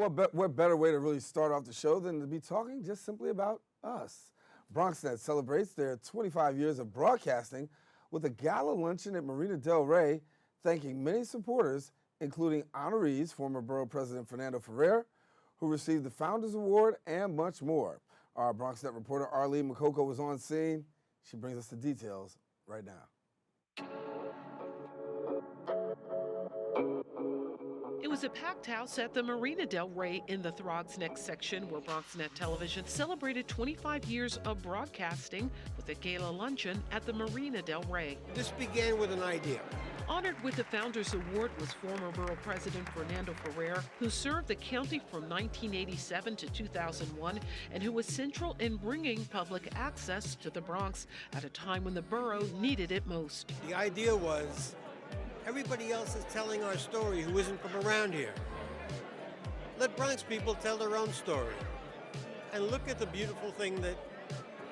Well, what better way to really start off the show than to be talking just simply about us? BronxNet celebrates their 25 years of broadcasting with a gala luncheon at Marina Del Rey, thanking many supporters, including honorees, former Borough President Fernando Ferrer, who received the Founders Award, and much more. Our BronxNet reporter Arlene Makoko was on scene. She brings us the details right now. It was a packed house at the Marina Del Rey in the BronxNet section where BronxNet Television celebrated 25 years of broadcasting with a gala luncheon at the Marina Del Rey. This began with an idea. Honored with the Founders Award was former Borough President Fernando Ferrer, who served the county from 1987 to 2001 and who was central in bringing public access to the Bronx at a time when the borough needed it most. The idea was, everybody else is telling our story who isn't from around here. Let Bronx people tell their own story and look at the beautiful thing that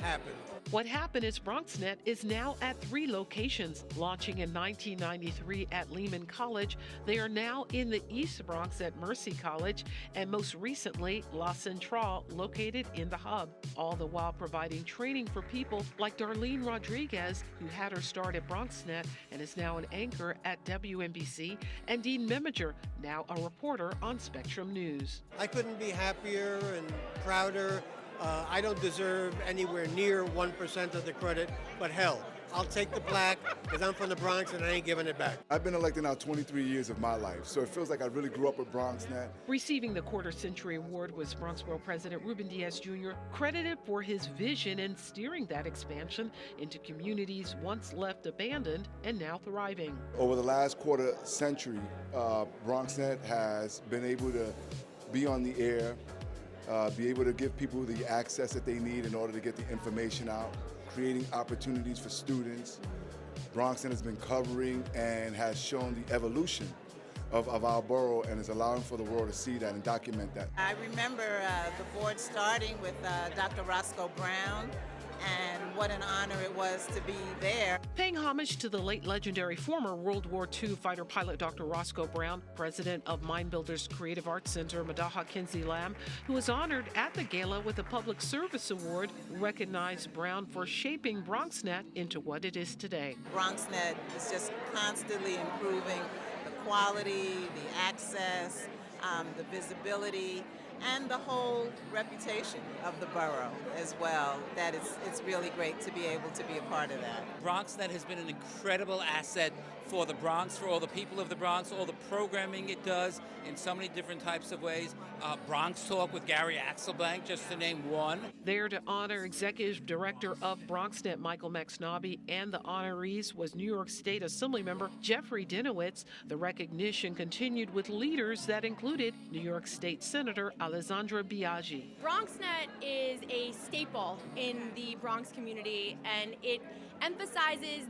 happened. What happened is BronxNet is now at 3 locations. Launching in 1993 at Lehman College, they are now in the East Bronx at Mercy College, and most recently, La Central, located in the Hub. All the while providing training for people like Darlene Rodriguez, who had her start at BronxNet and is now an anchor at WNBC, and Dean Meminger, now a reporter on Spectrum News. I couldn't be happier and prouder. I don't deserve anywhere near 1% of the credit, but hell, I'll take the plaque because I'm from the Bronx and I ain't giving it back. I've been elected now 23 years of my life, so it feels like I really grew up with BronxNet. Receiving the Quarter Century Award was Bronx Borough President Ruben Diaz Jr., credited for his vision in steering that expansion into communities once left abandoned and now thriving. Over the last quarter century, BronxNet has been able to be on the air, be able to give people the access that they need in order to get the information out, creating opportunities for students. BronxNet has been covering and has shown the evolution of our borough and is allowing for the world to see that and document that. I remember the board starting with Dr. Roscoe Brown, and what an honor it was to be there. Paying homage to the late legendary former World War II fighter pilot Dr. Roscoe Brown, president of Mind Builders Creative Arts Center, Madaha Kinsey Lamb, who was honored at the gala with a Public Service Award, recognized Brown for shaping BronxNet into what it is today. BronxNet is just constantly improving the quality, the access, the visibility, and the whole reputation of the borough as well. That it's really great to be able to be a part of that. BronxNet has been an incredible asset for the Bronx, for all the people of the Bronx, all the programming it does in so many different types of ways. Bronx Talk with Gary Axelblank, just to name one. There to honor Executive Director of BronxNet, Michael Maxnabi, and the honorees was New York State Assemblymember Jeffrey Dinowitz. The recognition continued with leaders that included New York State Senator Alessandra Biaggi. BronxNet is a staple in the Bronx community, and it emphasizes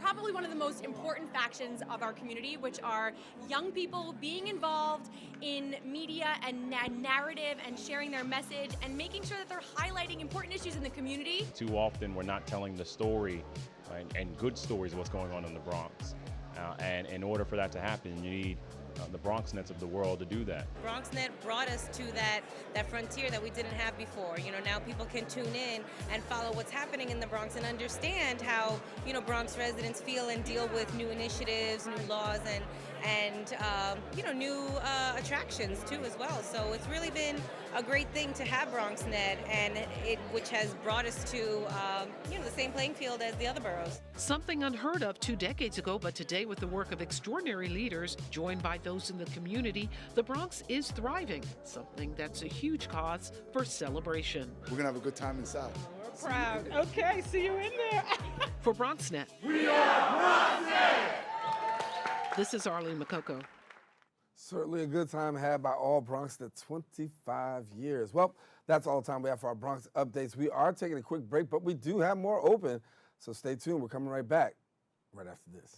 probably one of the most important factions of our community, which are young people being involved in media and narrative and sharing their message and making sure that they're highlighting important issues in the community. Too often we're not telling the story and good stories of what's going on in the Bronx. And in order for that to happen, you need the BronxNets of the world to do that. BronxNet brought us to that frontier that we didn't have before. You know, now people can tune in and follow what's happening in the Bronx and understand how, you know, Bronx residents feel and deal with new initiatives, new laws, and you know, new attractions too as well. So it's really been a great thing to have BronxNet, and which has brought us to you know, the same playing field as the other boroughs. Something unheard of 2 decades ago, but today with the work of extraordinary leaders joined by those in the community, the Bronx is thriving, something that's a huge cause for celebration. We're gonna have a good time inside. We're proud. Okay, see you in there. For BronxNet. We are BronxNet! This is Arlene Makoko. Certainly a good time had by all BronxNet 25 years. Well, that's all the time we have for our Bronx updates. We are taking a quick break, but we do have more open, so stay tuned. We're coming right back right after this.